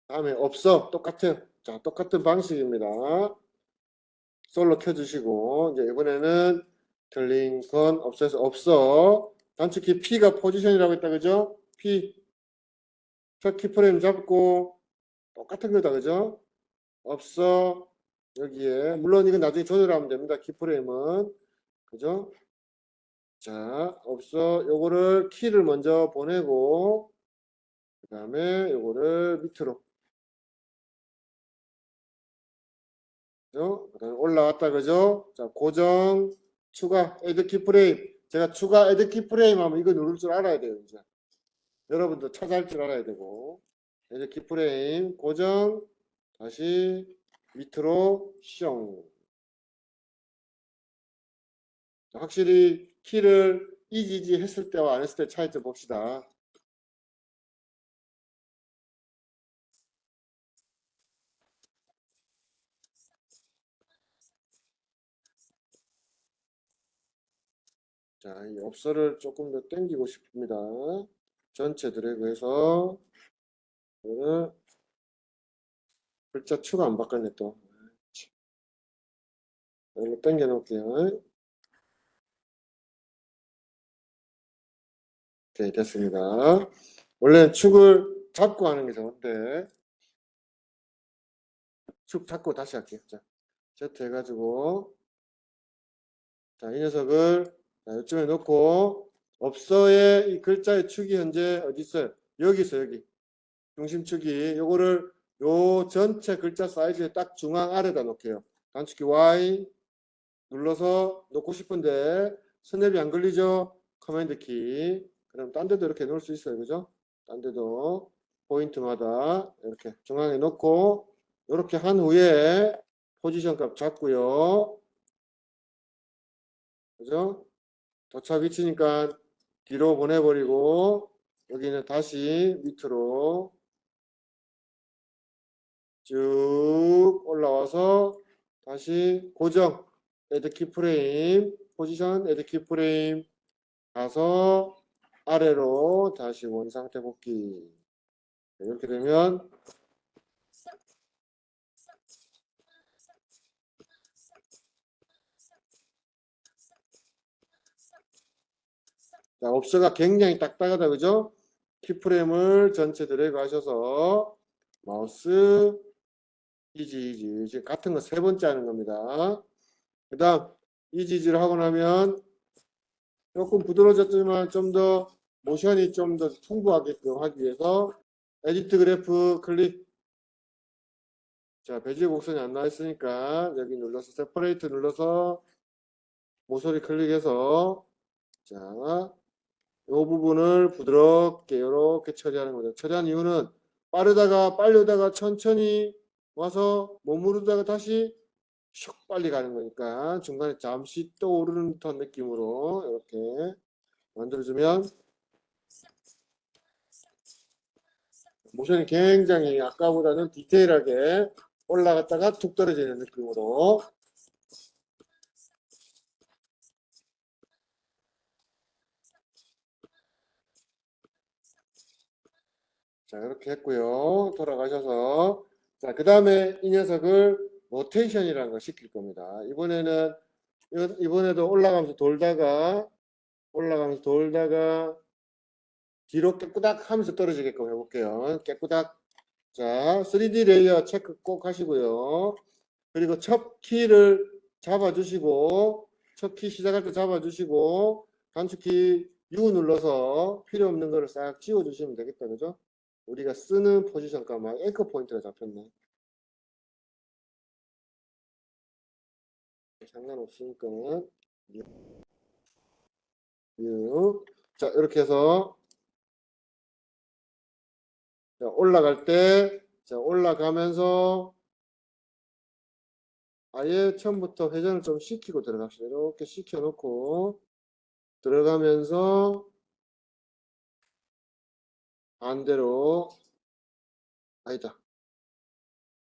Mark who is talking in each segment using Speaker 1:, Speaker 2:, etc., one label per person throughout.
Speaker 1: 다음에 없어. 똑같아요. 자, 똑같은 방식입니다. 솔로 켜주시고, 이제 이번에는 틀린 건 없어서 없어. 단축키 P가 포지션이라고 했다, 그죠? P. 첫 키프레임 잡고, 똑같은 거다, 그죠? 없어. 여기에. 물론 이건 나중에 조절하면 됩니다. 키프레임은. 그죠? 자, 없어. 요거를 키를 먼저 보내고, 그 다음에 요거를 밑으로. 그죠? 그다음에 올라왔다, 그죠? 자, 고정, 추가, 애드 키프레임. 제가 추가 애드 키프레임 하면 이거 누를 줄 알아야 돼요, 이제. 여러분도 찾아할 줄 알아야 되고. 애드 키프레임, 고정, 다시 밑으로, 숑. 확실히 키를 이지지 했을 때와 안 했을 때 차이점 봅시다. 자, 이 업소를 조금 더 당기고 싶습니다. 전체 드래그해서 이거를 글자 추가 안 바꿨네 또. 이거 당겨 놓을게요. 오케이, 됐습니다. 원래 축을 잡고 하는 게 좋은데 축 잡고 다시 할게요. 자, Z 해가지고 자, 이 녀석을 자, 이쯤에 놓고 업서의 이 글자의 축이 현재 어디 있어요? 여기 있어요. 여기 중심축이 요거를 요 전체 글자 사이즈의 딱 중앙 아래다 놓게요. 단축키 Y 눌러서 놓고 싶은데 스냅이 안 걸리죠? 커맨드 키. 그럼 딴 데도 이렇게 놓을 수 있어요. 그죠? 딴 데도 포인트마다 이렇게 중앙에 놓고 이렇게 한 후에 포지션 값 잡고요. 그죠? 도착 위치니까 뒤로 보내버리고 여기는 다시 밑으로 쭉 올라와서 다시 고정 애드 키프레임 포지션 애드 키프레임 가서 아래로 다시 원상태 복귀. 이렇게 되면 자, 업스가 굉장히 딱딱하다, 그죠? 키프레임을 전체 드래그 하셔서 마우스 이지 같은 거 세 번째 하는 겁니다. 그 다음 이지를 하고 나면 조금 부드러워졌지만 좀 더 모션이 좀 더 풍부하게끔 하기 위해서 에디트 그래프 클릭. 자, 배지의 곡선이 안 나와 있으니까 여기 눌러서 세퍼레이트 눌러서 모서리 클릭해서 자, 이 부분을 부드럽게 이렇게 처리하는 거죠. 처리한 이유는 빠르다가 빨리 오다가 천천히 와서 머무르다가 다시 슉 빨리 가는 거니까 중간에 잠시 또 오르는 듯한 느낌으로 이렇게 만들어주면 모션이 굉장히 아까보다는 디테일하게 올라갔다가 툭 떨어지는 느낌으로 자 이렇게 했고요. 돌아가셔서 자 그 다음에 이 녀석을 로테이션이라는 걸 시킬 겁니다. 이번에도 올라가면서 돌다가 뒤로 깨꾸닥 하면서 떨어지게끔 해볼게요. 깨꾸닥. 자 3D 레이어 체크 꼭 하시고요. 그리고 첫 키를 잡아주시고 첫 키 시작할 때 잡아주시고 단축키 U 눌러서 필요 없는 거를 싹 지워주시면 되겠다. 그죠? 우리가 쓰는 포지션 값만 앵커 포인트가 잡혔네. 상관없으니까 U. 자 이렇게 해서 자, 올라갈 때 자, 올라가면서 아예 처음부터 회전을 좀 시키고 들어갑시다. 이렇게 시켜놓고 들어가면서 반대로 아니다.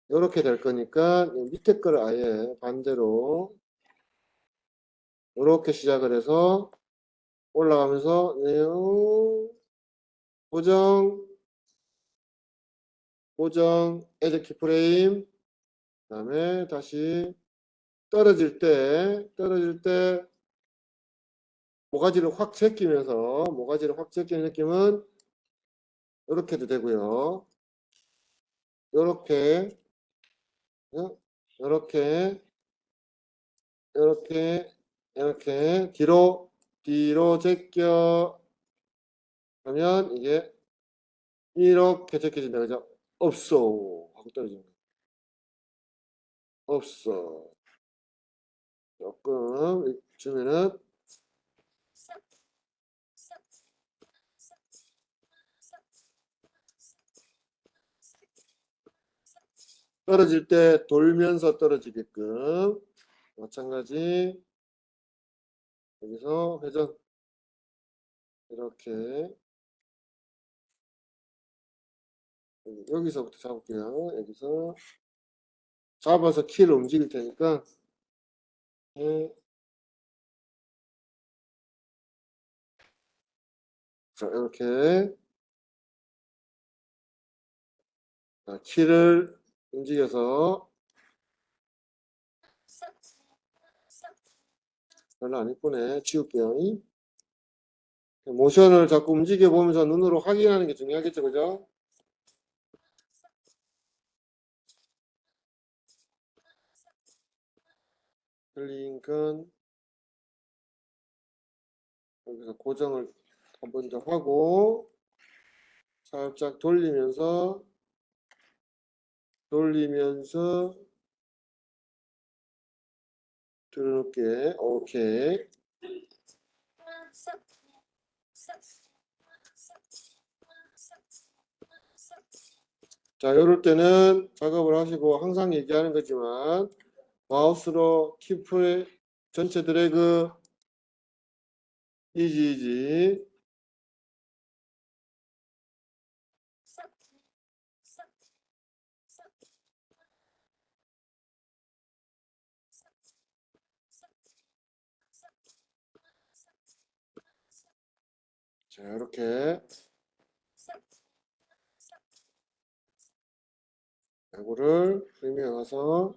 Speaker 1: 이렇게 될 거니까 밑에 거를 아예 반대로 이렇게 시작을 해서 올라가면서 고정 고정, add 키프레임, 그 다음에 다시 떨어질 때 모가지를 확 제끼면서 모가지를 확 제끼는 느낌은 이렇게 해도 되고요. 이렇게 이렇게 뒤로 제껴 하면 이게 이렇게 제껴진다. 그죠? 없어 하고 떨어지는 거. 없어. 조금 주면은 떨어질 때 돌면서 떨어지게끔 마찬가지 여기서 회전 이렇게 여기서부터 잡을게요. 여기서 잡아서 키를 움직일 테니까 자 이렇게 키를 움직여서 별로 안 이쁘네. 지울게요. 모션을 자꾸 움직여 보면서 눈으로 확인하는 게 중요하겠죠, 그죠? 링크는 여기서 고정을 한 번 더 하고 살짝 돌리면서 들어놓게. 오케이. 자, 이럴 때는 작업을 하시고 항상 얘기하는 거지만 마우스로 키프레 전체 드래그 이지 자, 이렇게 이거를 설명해서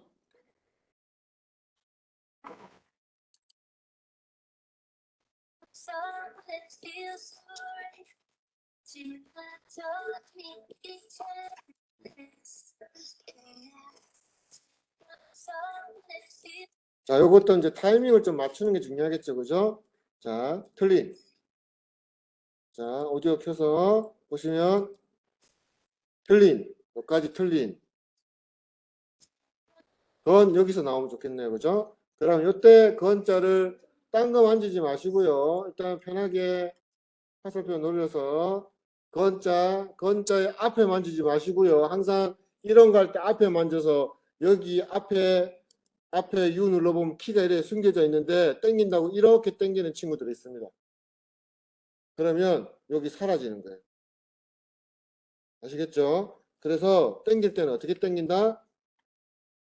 Speaker 1: 자, 요것도 이제 타이밍을 좀 맞추는 게 중요하겠죠, 그죠? 자, 틀린. 자, 오디오 켜서 보시면 틀린. 여기까지 틀린. 건 여기서 나오면 좋겠네요, 그죠? 그럼 이때 건자를 딴 거 만지지 마시고요. 일단 편하게 화살표 눌러서 건자의 앞에 만지지 마시고요. 항상 이런 거 할 때 앞에 만져서 여기 앞에 U 눌러보면 키가 이렇게 숨겨져 있는데 땡긴다고 이렇게 땡기는 친구들이 있습니다. 그러면 여기 사라지는 거예요. 아시겠죠? 그래서 땡길 때는 어떻게 땡긴다?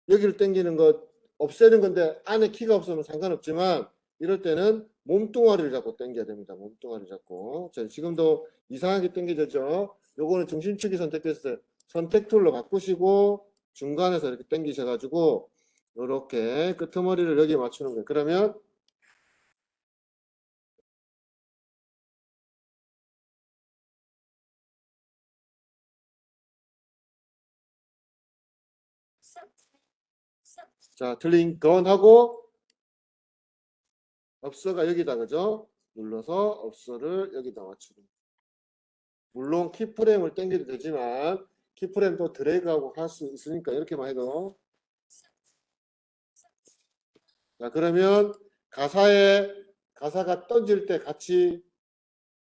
Speaker 1: 여기를 땡기는 거 없애는 건데 안에 키가 없으면 상관없지만 이럴 때는 몸뚱아리를 잡고 땡겨야 됩니다. 몸뚱아리를 잡고. 자, 지금도 이상하게 땡겨졌죠? 요거는 중심축이 선택됐어요. 선택 툴로 바꾸시고 중간에서 이렇게 땡기셔가지고 이렇게 끄트머리를 여기에 맞추는 거예요. 그러면 자, 틀린 건 하고 업서가 여기다 그죠? 눌러서 업서를 여기다 맞추고. 물론 키프레임을 당겨도 되지만 키프레임도 드래그하고 할 수 있으니까 이렇게만 해도. 자, 그러면 가사가 던질 때 같이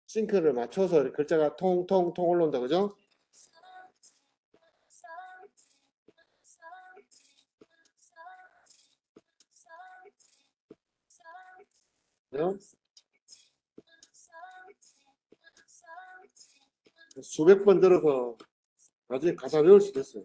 Speaker 1: 싱크를 맞춰서 글자가 통통통 올라온다 그죠? 수백 번 들어서 나중에 가사 외울 수 있겠어요.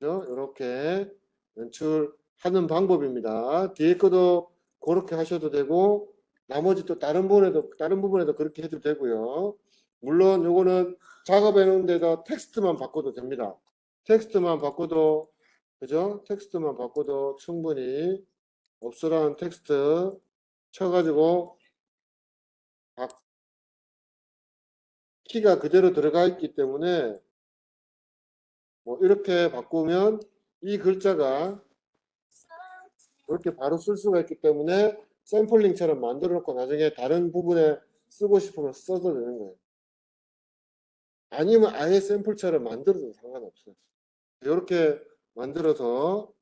Speaker 1: 이렇게 연출하는 방법입니다. 뒤에 거도 그렇게 하셔도 되고 나머지 또 다른 부분에도 그렇게 해도 되고요. 물론 요거는 작업해 놓은 데다 텍스트만 바꿔도 됩니다. 텍스트만 바꿔도, 그죠? 텍스트만 바꿔도 충분히 없으라는 텍스트 쳐가지고 키가 그대로 들어가 있기 때문에 뭐 이렇게 바꾸면 이 글자가 이렇게 바로 쓸 수가 있기 때문에 샘플링처럼 만들어 놓고 나중에 다른 부분에 쓰고 싶으면 써도 되는 거예요. 아니면 아예 샘플처럼 만들어도 상관없어요. 이렇게 만들어서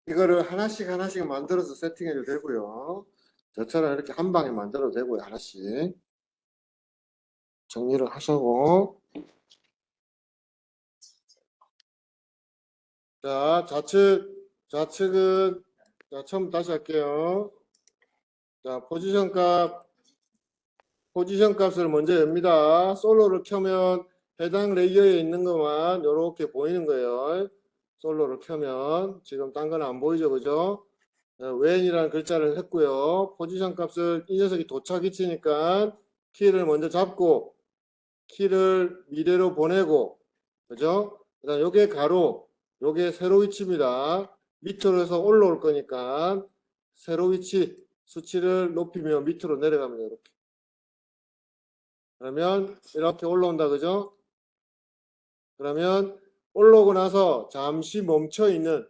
Speaker 1: 이거를 하나씩 하나씩 만들어서 세팅해도 되고요. 저처럼 이렇게 한 방에 만들어도 되고요. 하나씩 정리를 하시고, 자, 좌측은, 자, 처음 다시 할게요. 자, 포지션 값을 먼저 엽니다. 솔로를 켜면 해당 레이어에 있는 것만 이렇게 보이는 거예요. 솔로를 켜면 지금 딴 건 안 보이죠, 그죠? when이라는 글자를 했고요. 포지션 값을 이 녀석이 도착 위치니까 키를 먼저 잡고 키를 미래로 보내고, 그죠? 그다음 요게 가로, 요게 세로 위치입니다. 밑으로 해서 올라올 거니까 세로 위치 수치를 높이면 밑으로 내려갑니다. 이렇게. 그러면 이렇게 올라온다, 그죠? 그러면 올라오고 나서 잠시 멈춰 있는,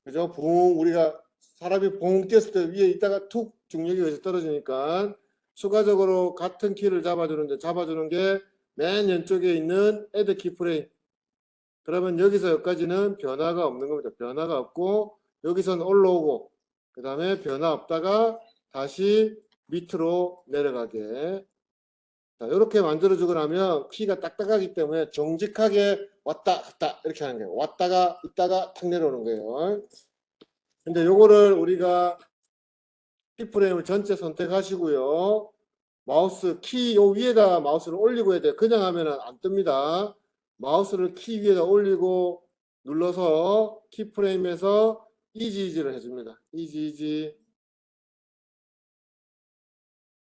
Speaker 1: 그죠? 붕, 우리가 사람이 붕 뛰었을 때 위에 있다가 툭 중력이 여기서 떨어지니까 추가적으로 같은 키를 잡아주는 게 맨 왼쪽에 있는 add keyframe. 그러면 여기서 여기까지는 변화가 없는 겁니다. 변화가 없고 여기서는 올라오고 그 다음에 변화 없다가 다시 밑으로 내려가게. 자, 이렇게 만들어주고 나면 키가 딱딱하기 때문에 정직하게 왔다 갔다 이렇게 하는 거예요. 왔다가 있다가 탁 내려오는 거예요. 근데 요거를 우리가 키프레임을 전체 선택하시고요. 마우스 키 요 위에다 마우스를 올리고 해야 돼요. 그냥 하면은 안 뜹니다. 마우스를 키 위에다 올리고 눌러서 키프레임에서 이지이지를 해줍니다. 이지이지.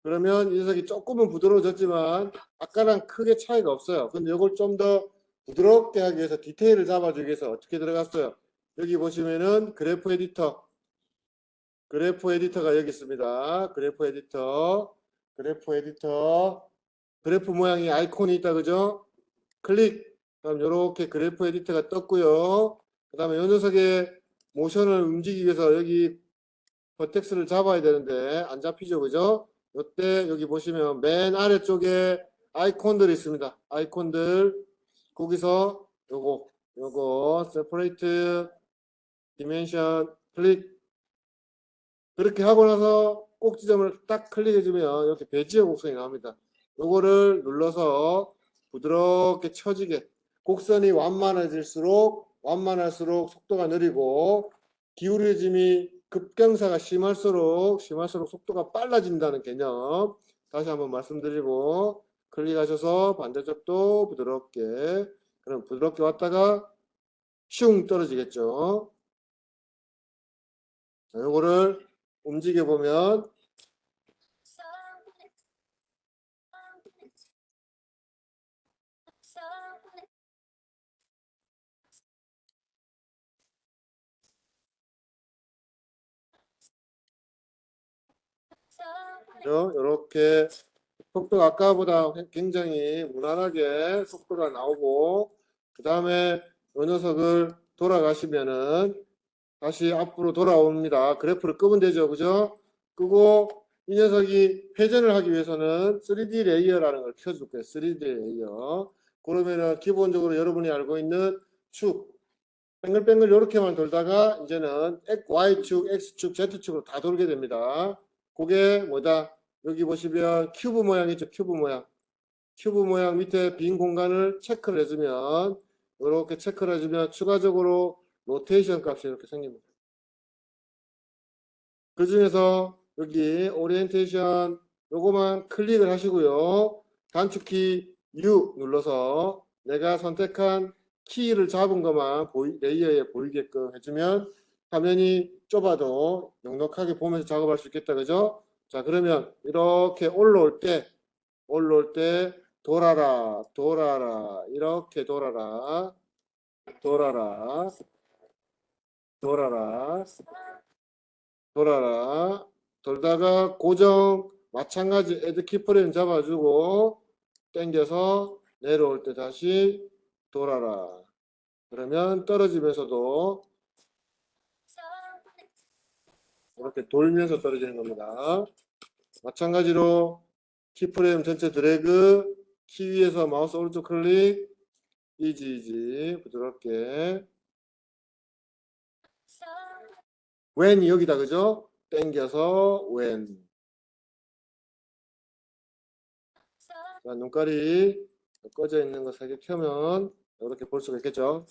Speaker 1: 그러면 이 녀석이 조금은 부드러워졌지만 아까랑 크게 차이가 없어요. 근데 이걸 좀 더 부드럽게 하기 위해서 디테일을 잡아주기 위해서 어떻게 들어갔어요? 여기 보시면은 그래프 에디터가 여기 있습니다. 그래프 모양이 아이콘이 있다, 그죠? 클릭. 그럼 이렇게 그래프 에디터가 떴고요. 그 다음에 이 녀석의 모션을 움직이기 위해서 여기 버텍스를 잡아야 되는데 안 잡히죠, 그죠? 이때 여기 보시면 맨 아래쪽에 아이콘들이 있습니다. 아이콘들 거기서 요거 세퍼레이트 디멘션 클릭 그렇게 하고 나서 꼭지점을 딱 클릭해주면 이렇게 배지어 곡선이 나옵니다. 요거를 눌러서 부드럽게 쳐지게 곡선이 완만할수록 속도가 느리고 기울어짐이 급경사가 심할수록 속도가 빨라진다는 개념 다시 한번 말씀드리고 클릭하셔서 반대쪽도 부드럽게 그럼 부드럽게 왔다가 슝 떨어지겠죠. 자, 요거를 움직여 보면 이렇게 속도가 아까보다 굉장히 무난하게 속도가 나오고 그 다음에 이 녀석을 돌아가시면은 다시 앞으로 돌아옵니다. 그래프를 끄면 되죠, 그죠? 끄고 이 녀석이 회전을 하기 위해서는 3D 레이어라는 걸 켜줄 거예요. 3D 레이어. 그러면은 기본적으로 여러분이 알고 있는 축 뱅글뱅글 이렇게만 돌다가 이제는 Y축, X축, Z축으로 다 돌게 됩니다. 그게 뭐다? 여기 보시면 큐브 모양 있죠? 큐브 모양. 큐브 모양 밑에 빈 공간을 체크를 해주면 이렇게 체크를 해주면 추가적으로 로테이션 값이 이렇게 생깁니다. 그 중에서 여기 오리엔테이션 요거만 클릭을 하시고요. 단축키 U 눌러서 내가 선택한 키를 잡은 것만 레이어에 보이게끔 해주면 화면이 좁아도 넉넉하게 보면서 작업할 수 있겠다. 그죠? 자, 그러면 이렇게 올라올 때 돌아라, 돌아라, 이렇게 돌아라, 돌아라, 돌아라, 돌아라, 돌다가 고정 마찬가지 애드 키프레임 잡아주고 당겨서 내려올 때 다시 돌아라. 그러면 떨어지면서도 이렇게 돌면서 떨어지는 겁니다. 마찬가지로 키프레임 전체 드래그, 키 위에서 마우스 오른쪽 클릭, 이지 부드럽게. when이 여기다 그죠? 당겨서 when. 자, 눈깔이 꺼져 있는 거 3개 켜면 이렇게 볼 수가 있겠죠?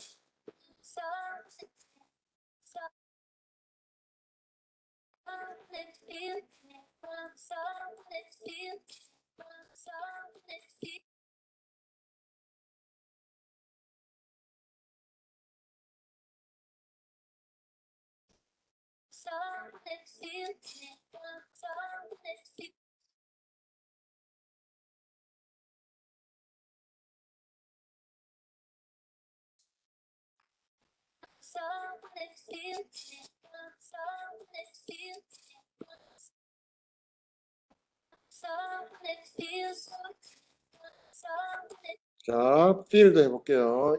Speaker 1: 자, 필드 해볼게요.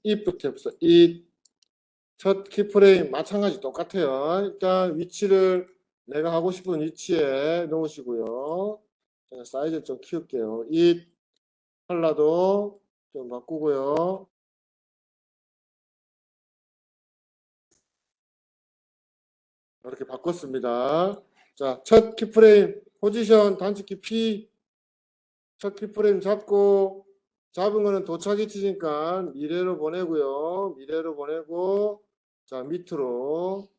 Speaker 1: it부터 해보세요. 첫 키프레임 마찬가지 똑같아요. 일단 위치를 내가 하고 싶은 위치에 놓으시고요. 제가 사이즈 좀 키울게요. it 컬러도 좀 바꾸고요. 이렇게 바꿨습니다. 자, 첫 키프레임 포지션 단축키 P 첫 키프레임 잡고 잡은 거는 도착 위치니까 미래로 보내고요. 미래로 보내고 자 밑으로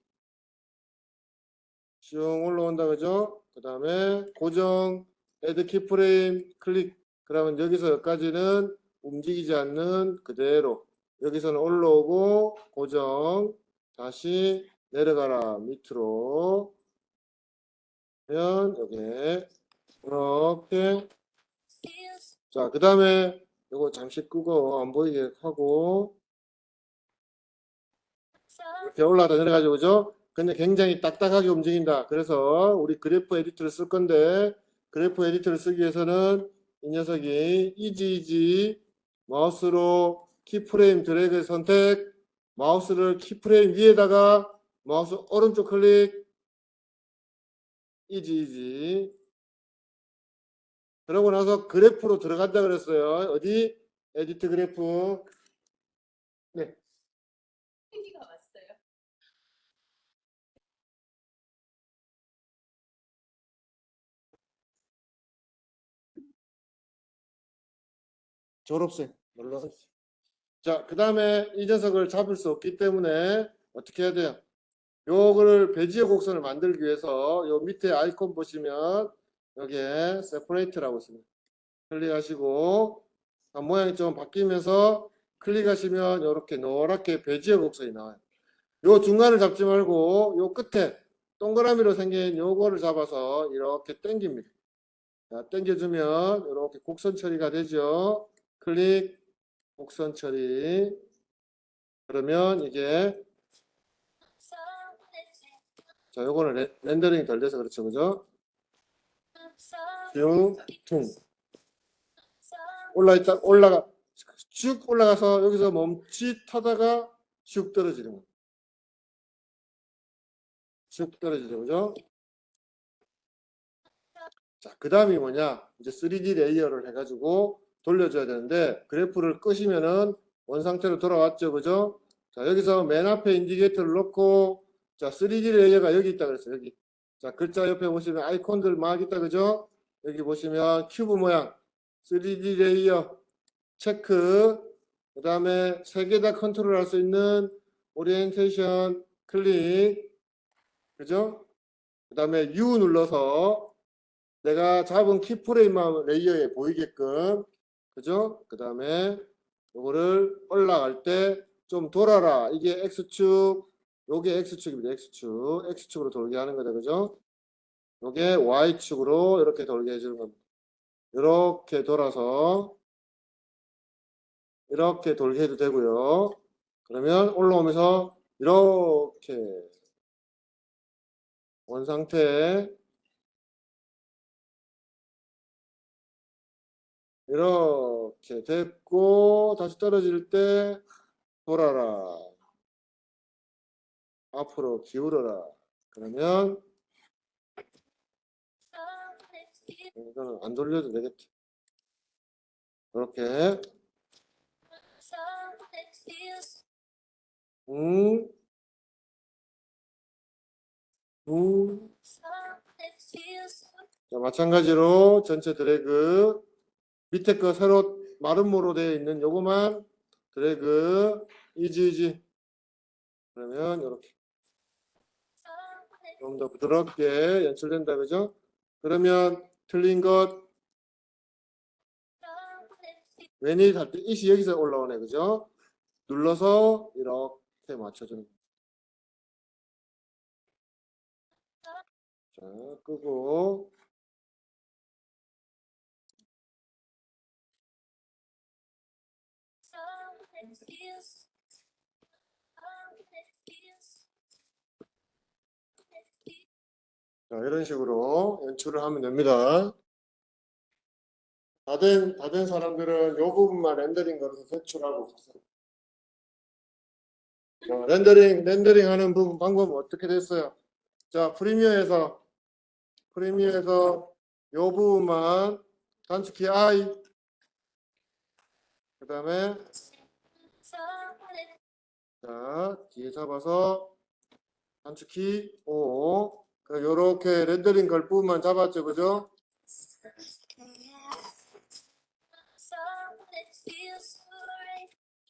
Speaker 1: 쭉 올라온다 그죠? 그 다음에 고정 애드 키프레임 클릭 그러면 여기서 여기까지는 움직이지 않는 그대로 여기서는 올라오고 고정 다시 내려가라 밑으로 그러면 여기 이렇게 자 그 다음에 이거 잠시 끄고 안 보이게 하고 이렇게 올라가다 내려가지고 그죠? 근데 굉장히 딱딱하게 움직인다. 그래서 우리 그래프 에디터를 쓸 건데 그래프 에디터를 쓰기 위해서는 이 녀석이 이지 마우스로 키프레임 드래그 선택 마우스를 키프레임 위에다가 마우스 오른쪽 클릭 이지 그러고 나서 그래프로 들어간다 그랬어요. 어디? 에디트 그래프. 네. 졸업생 눌러서. 자, 그 다음에 이 녀석을 잡을 수 없기 때문에 어떻게 해야 돼요? 요거를 배지어 곡선을 만들기 위해서 요 밑에 아이콘 보시면 여기에 separate라고 있습니다. 클릭하시고 모양이 좀 바뀌면서 클릭하시면 이렇게 노랗게 배지어 곡선이 나와요. 요 중간을 잡지 말고 요 끝에 동그라미로 생긴 요거를 잡아서 이렇게 당깁니다. 자, 당겨주면 이렇게 곡선 처리가 되죠. 클릭 곡선 처리 그러면 이게 자 요거는 렌더링이 덜 돼서 그렇죠 그죠? 퉁 올라가 쭉 올라가서 여기서 멈칫하다가 쭉 떨어지는 거예요. 쭉 떨어지죠 그죠? 자, 그 다음이 뭐냐 이제 3D 레이어를 해가지고 돌려줘야 되는데 그래프를 끄시면은 원상태로 돌아왔죠 그죠? 자, 여기서 맨 앞에 인디케이터를 놓고, 자, 3D 레이어가 여기 있다 그랬어요. 여기. 자, 글자 옆에 보시면 아이콘들 막 있다, 그죠? 여기 보시면 큐브 모양, 3D 레이어, 체크, 그 다음에 세 개 다 컨트롤 할 수 있는 오리엔테이션 클릭, 그죠? 그 다음에 U 눌러서 내가 잡은 키프레임만 레이어에 보이게끔, 그죠? 그 다음에 요거를 올라갈 때 좀 돌아라. 이게 X축, 요게 X축입니다. X축. X축으로 돌게 하는 거다. 그죠? 요게 Y축으로 이렇게 돌게 해주는 겁니다. 이렇게 돌아서 이렇게 돌게 해도 되고요. 그러면 올라오면서 이렇게 원 상태 이렇게 됐고 다시 떨어질 때 돌아라. 앞으로 기울어라. 그러면 이거는 안 돌려도 되겠다. 이렇게 자, 마찬가지로 전체 드래그 밑에 거 새로 마른 모로 되어 있는 요거만 드래그 이지 그러면 이렇게 좀 더 부드럽게 연출된다 그죠? 그러면 틀린 것 웬일 할 때 이시 여기서 올라오네 그죠? 눌러서 이렇게 맞춰주는 자 끄고 자, 이런 식으로 연출을 하면 됩니다. 다 된 사람들은 이 부분만 렌더링 걸어서 제출하고 자, 렌더링 하는 부분 방법은 어떻게 됐어요? 자, 프리미어에서 이 부분만 단축키 I 그 다음에 자, 뒤에 잡아서 단축키 O 요렇게 렌더링 걸 부분만 잡았죠, 그죠?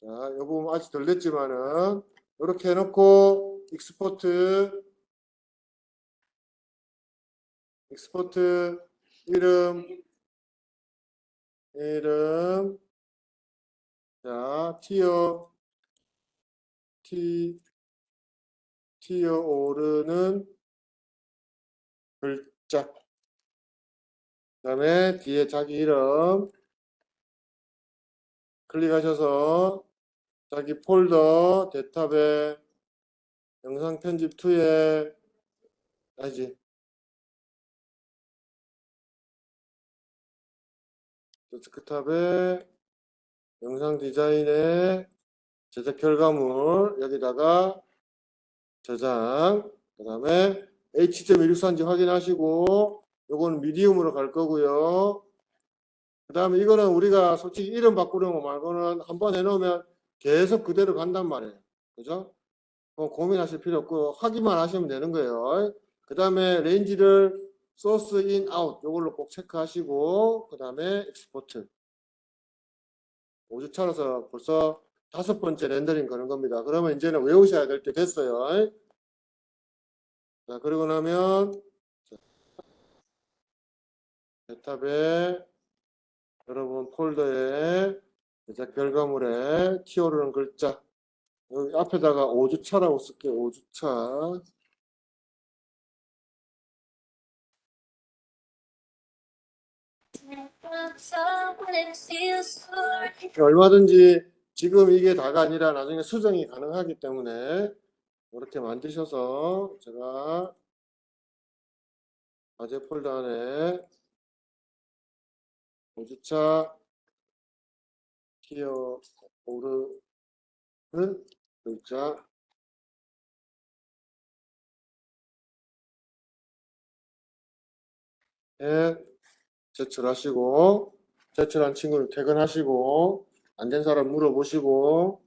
Speaker 1: 자, 이 부분 아직 덜 됐지만은 이렇게 해놓고 익스포트 이름 자 티어 오르는 글자 그 다음에 뒤에 자기 이름 클릭하셔서 자기 폴더 데이터베 영상 편집 2에 아니지 데스크탑에 영상 디자인에 제작 결과물 여기다가 저장 그 다음에 H.164인지 확인하시고 요거는 미디움으로 갈 거고요. 그 다음에 이거는 우리가 솔직히 이름 바꾸는 거 말고는 한번 해놓으면 계속 그대로 간단 말이에요. 그죠? 고민하실 필요 없고 확인만 하시면 되는 거예요. 그 다음에 레인지를 소스 인 아웃 요걸로 꼭 체크하시고 그 다음에 익스포트 5주차라서 벌써 5번째 렌더링 거는 겁니다. 그러면 이제는 외우셔야 될 때 됐어요. 자, 그러고 나면 데이터베 여러분 폴더에 제작 결과물에 튀어오르는 글자 여기 앞에다가 5주차라고 쓸게요. 5주차 얼마든지 지금 이게 다가 아니라 나중에 수정이 가능하기 때문에 이렇게 만드셔서 제가 과제 폴더 안에 5주차 튀어 오르는 글자 에 제출하시고 제출한 친구는 퇴근하시고 안 된 사람 물어보시고